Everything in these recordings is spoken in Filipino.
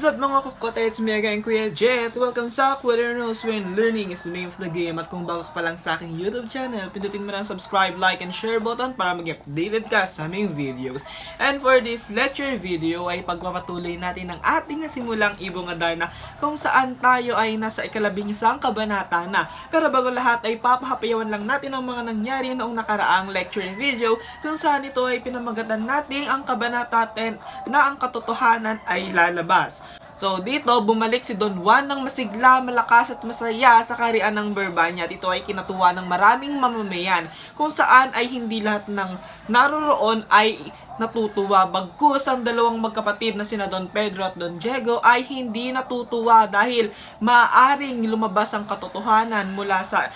What's up mga Kokote? It's me again, Kuya Jet. Welcome sa Kuwader, when learning is the name of the game. At kung bago ka pa lang sa aking YouTube channel, pindutin mo ng subscribe, like, and share button para mag-updated ka sa aming videos. And for this lecture video ay pagpapatuloy natin ang ating nasimulang Ibong Adarna kung saan tayo ay nasa ika-11 kabanata na. Pero bago lahat ay papahapayawan lang natin ang mga nangyari noong nakaraang lecture video kung saan ito ay pinamagatan natin ang kabanata 10 na ang katotohanan ay lalabas. So dito, bumalik si Don Juan ng masigla, malakas at masaya sa kaharian ng Berbanya at ito ay kinatuwa ng maraming mamamayan kung saan ay hindi lahat ng naroroon ay natutuwa. Bagkus ang dalawang magkapatid na sina Don Pedro at Don Diego ay hindi natutuwa dahil maaring lumabas ang katotohanan mula sa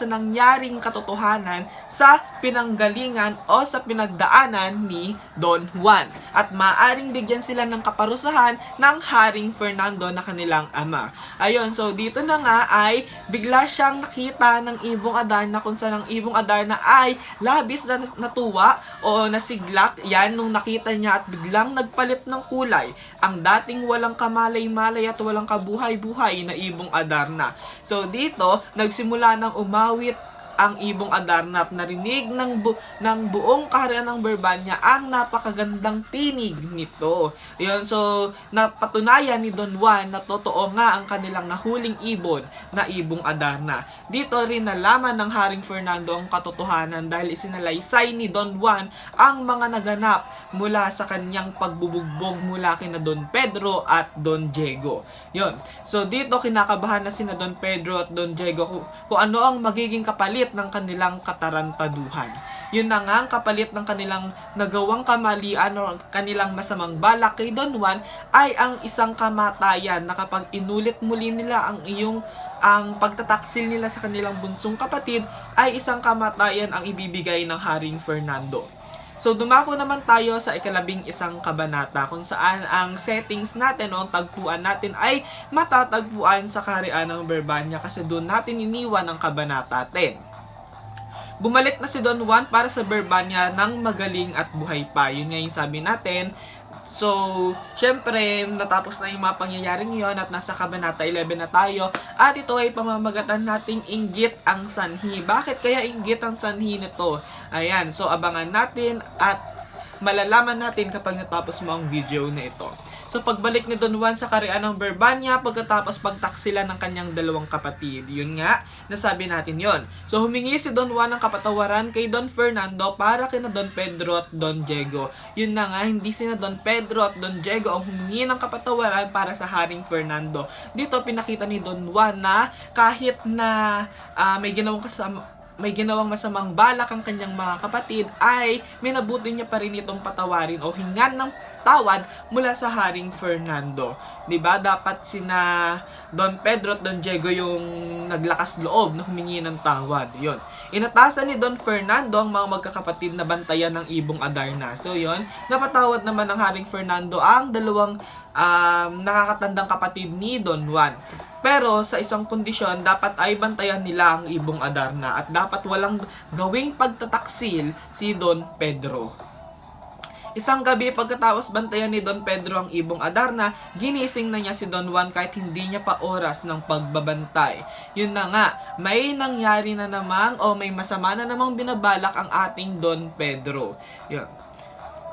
nangyaring katotohanan sa pinanggalingan o sa pinagdaanan ni Don Juan at maaring bigyan sila ng kaparusahan ng Haring Fernando na kanilang ama. Ayun, so dito na nga ay bigla siyang nakita ng Ibong Adarna kung saan ang Ibong Adarna ay labis na natuwa o nasiglak yan nung nakita niya at biglang nagpalit ng kulay ang dating walang kamalay-malay at walang kabuhay-buhay na Ibong Adarna. So dito, nagsimula ng umawit ang Ibong Adarna at narinig ng buong kaharian ng Berbanya ang napakagandang tinig nito. Yun, so napatunayan ni Don Juan na totoo nga ang kanilang nahuling ibon na Ibong Adarna. Dito rin nalaman ng Haring Fernando ang katotohanan dahil isinalaysay ni Don Juan ang mga naganap mula sa kanyang pagbubugbog mula kina Don Pedro at Don Diego. Yun, so dito kinakabahan na sina Don Pedro at Don Diego kung ano ang magiging kapalit ng kanilang katarantaduhan. Yun na nga ang kapalit ng kanilang nagawang kamalian o kanilang masamang balak kay Don Juan ay ang isang kamatayan na kapag inulit muli nila ang pagtataksil nila sa kanilang bunsong kapatid ay isang kamatayan ang ibibigay ng Haring Fernando. So dumako naman tayo sa ika-11 kabanata kung saan ang settings natin o ang tagpuan natin ay matatagpuan sa kaharian ng Berbanya kasi doon natin iniwan ang kabanata 10. Bumalik na si Don Juan para sa Berbanya ng magaling at buhay pa. Yun nga yung sabi natin. So, syempre, natapos na yung mga pangyayaring yun at nasa kabanata 11 na tayo. At ito ay pamamagatan nating Inggit ang Sanhi. Bakit kaya Inggit ang Sanhi nito? Ayan, so abangan natin at malalaman natin kapag natapos mo ang video na ito. So pagbalik ni Don Juan sa kaharian ng Berbanya pagkatapos pagtaksila ng kanyang dalawang kapatid. Yun nga, nasabi natin yon. So humingi si Don Juan ng kapatawaran kay Don Fernando para kina Don Pedro at Don Diego. Yun na nga, hindi sina Don Pedro at Don Diego ang humingi ng kapatawaran para sa Haring Fernando. Dito pinakita ni Don Juan na kahit na may ginawang masamang balak ang kanyang mga kapatid ay minabuti niya pa rin itong patawarin o hingan ng tawad mula sa Haring Fernando. 'Di ba? Dapat sina Don Pedro at Don Diego yung naglakas loob na humingi ng tawad. 'Yon. Inatasan ni Don Fernando ang mga magkakapatid na bantayan ng Ibong Adarna. So 'yon, napatawad naman ng Haring Fernando ang dalawang nakakatandang kapatid ni Don Juan. Pero sa isang kondisyon, dapat ay bantayan nila ang Ibong Adarna at dapat walang gawing pagtataksil si Don Pedro. Isang gabi pagkatapos bantayan ni Don Pedro ang Ibong Adarna, ginising na niya si Don Juan kahit hindi niya pa oras ng pagbabantay. Yun na nga, may nangyari na namang o may masama na namang binabalak ang ating Don Pedro. Yun.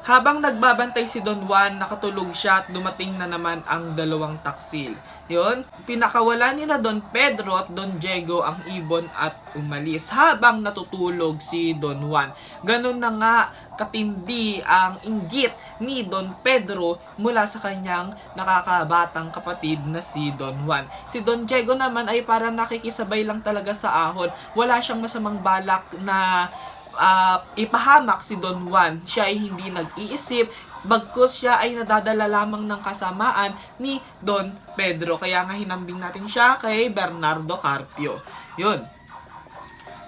Habang nagbabantay si Don Juan, nakatulog siya at dumating na naman ang dalawang taksil. Yun, pinakawalan nila Don Pedro at Don Diego ang ibon at umalis habang natutulog si Don Juan. Ganun na nga katindi ang inggit ni Don Pedro mula sa kanyang nakakabatang kapatid na si Don Juan. Si Don Diego naman ay parang nakikisabay lang talaga sa ahon. Wala siyang masamang balak na ipahamak si Don Juan. Siya ay hindi nag-iisip, bagkus siya ay nadadala lamang ng kasamaan ni Don Pedro. Kaya nga hinambing natin siya kay Bernardo Carpio. Yun.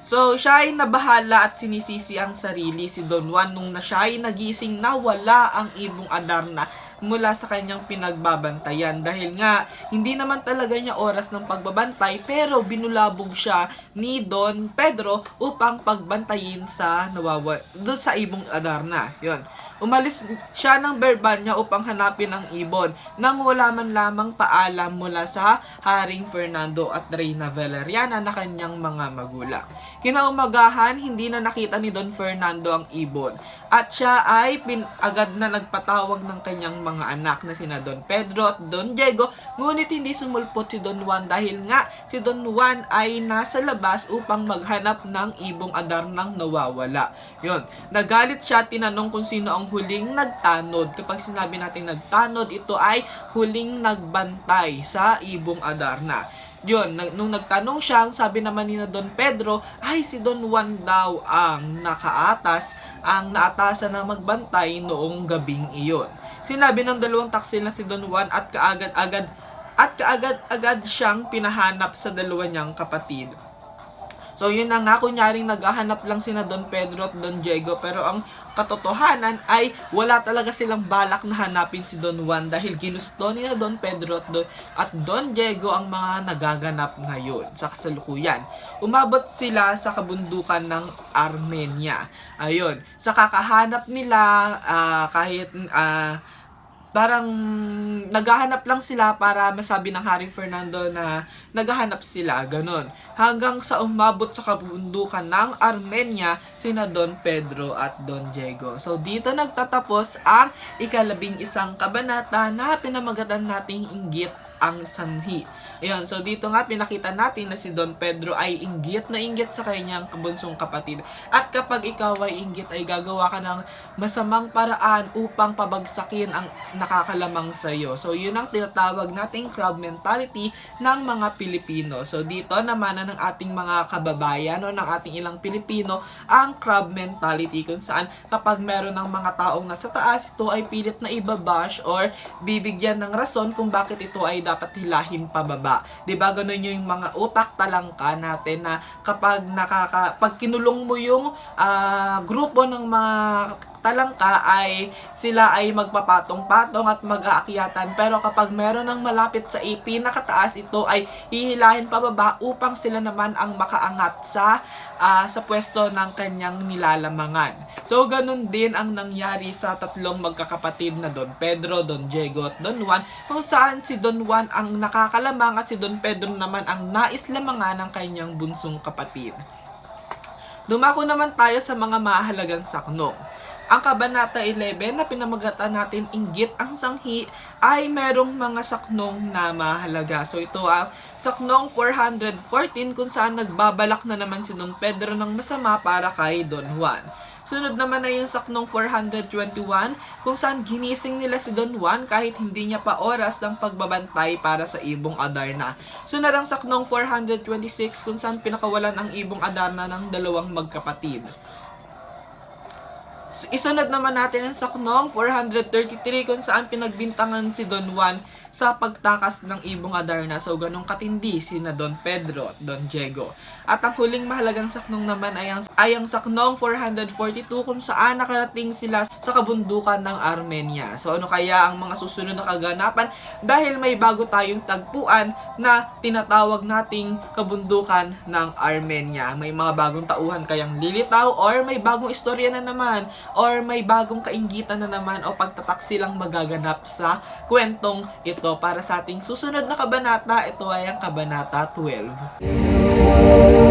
So, siya ay nabahala at sinisisi ang sarili si Don Juan nung siya ay nagising na wala ang Ibong Adarna mula sa kanyang pinagbabantayan dahil nga hindi naman talaga niya oras ng pagbabantay pero binulabog siya ni Don Pedro upang pagbantayin sa doon sa Ibong Adarna. Yon. Umalis siya ng Berbanya upang hanapin ang ibon nang wala man lamang paalam mula sa Haring Fernando at Reyna Valeriana na kanyang mga magulang. Kinaumagahan, hindi na nakita ni Don Fernando ang ibon at siya ay agad na nagpatawag ng kanyang mga anak na sina Don Pedro at Don Diego, ngunit hindi sumulpot si Don Juan dahil nga si Don Juan ay nasa labas upang maghanap ng Ibong Adarnang nawawala. Yon. Nagalit siya, tinanong kung sino ang huling nagtanod. Kapag sinabi natin nagtanod, ito ay huling nagbantay sa Ibong Adarna. Yun, nung nagtanong siya, sabi naman ni na Don Pedro, ay si Don Juan daw ang ang naatasan na magbantay noong gabing iyon. Sinabi ng dalawang taksil na si Don Juan at kaagad-agad siyang pinahanap sa dalawa niyang kapatid. So yun na nga, kunyaring naghahanap lang sina Don Pedro at Don Diego, pero ang katotohanan ay wala talaga silang balak na hanapin si Don Juan dahil ginusto nila Don Pedro at Don Diego ang mga nagaganap ngayon sa kasalukuyan. Umabot sila sa kabundukan ng Armenia. Ayun, sa kakahanap nila parang naghahanap lang sila para masabi ng Haring Fernando na naghahanap sila, ganon. Hanggang sa umabot sa kabundukan ng Armenia sina Don Pedro at Don Diego. So dito nagtatapos ang 11 kabanata na pinamagatan nating Inggit ang Sanhi. Ayan, so dito nga pinakita natin na si Don Pedro ay inggit na inggit sa kanyang kabunsong kapatid. At kapag ikaw ay inggit ay gagawa ka ng masamang paraan upang pabagsakin ang nakakalamang sa iyo. So yun ang tinatawag nating crab mentality ng mga Pilipino. So dito naman ng ating mga kababayan o ng ating ilang Pilipino ang crab mentality, kung saan kapag meron ng mga taong nasa taas, ito ay pilit na ibabash or bibigyan ng rason kung bakit ito ay dapat hilahin pababa. Diba ganun yung mga utak talangka natin na kapag pag kinulong mo yung grupo ng mga talangka ay sila ay magpapatong-patong at mag-aakyatan, pero kapag meron ng malapit sa pinakataas, ito ay hihilahin pababa upang sila naman ang makaangat sa pwesto ng kanyang nilalamangan. So ganun din ang nangyari sa tatlong magkakapatid na Don Pedro, Don Diego at Don Juan, kung saan si Don Juan ang nakakalamang at si Don Pedro naman ang naislamangan ng kanyang bunsong kapatid. Dumako naman tayo sa mga mahalagang saknong. Ang Kabanata 11 na pinamagatan natin Inggit ang Sanhi ay merong mga saknong na mahalaga. So ito ang saknong 414 kung saan nagbabalak na naman si Don Pedro ng masama para kay Don Juan. Sunod naman na yung saknong 421 kung saan ginising nila si Don Juan kahit hindi niya pa oras ng pagbabantay para sa Ibong Adarna. Sunod ang saknong 426 kung saan pinakawalan ang Ibong Adarna ng dalawang magkapatid. Isunod naman natin ang saknong 433 kung saan pinagbintangan si Don Juan sa pagtakas ng Ibong Adarna. So ganong katindi sina Don Pedro at Don Diego. At ang huling mahalagang saknong naman ay ang saknong 442 kung saan nakarating sila sa kabundukan ng Armenia. So ano kaya ang mga susunod na kaganapan? Dahil may bago tayong tagpuan na tinatawag nating kabundukan ng Armenia. May mga bagong tauhan kayang lilitaw, or may bagong istorya na naman, or may bagong kainggitan na naman o pagtataksilang magaganap sa kwentong ito. Para sa ating susunod na kabanata, ito ay ang Kabanata 12.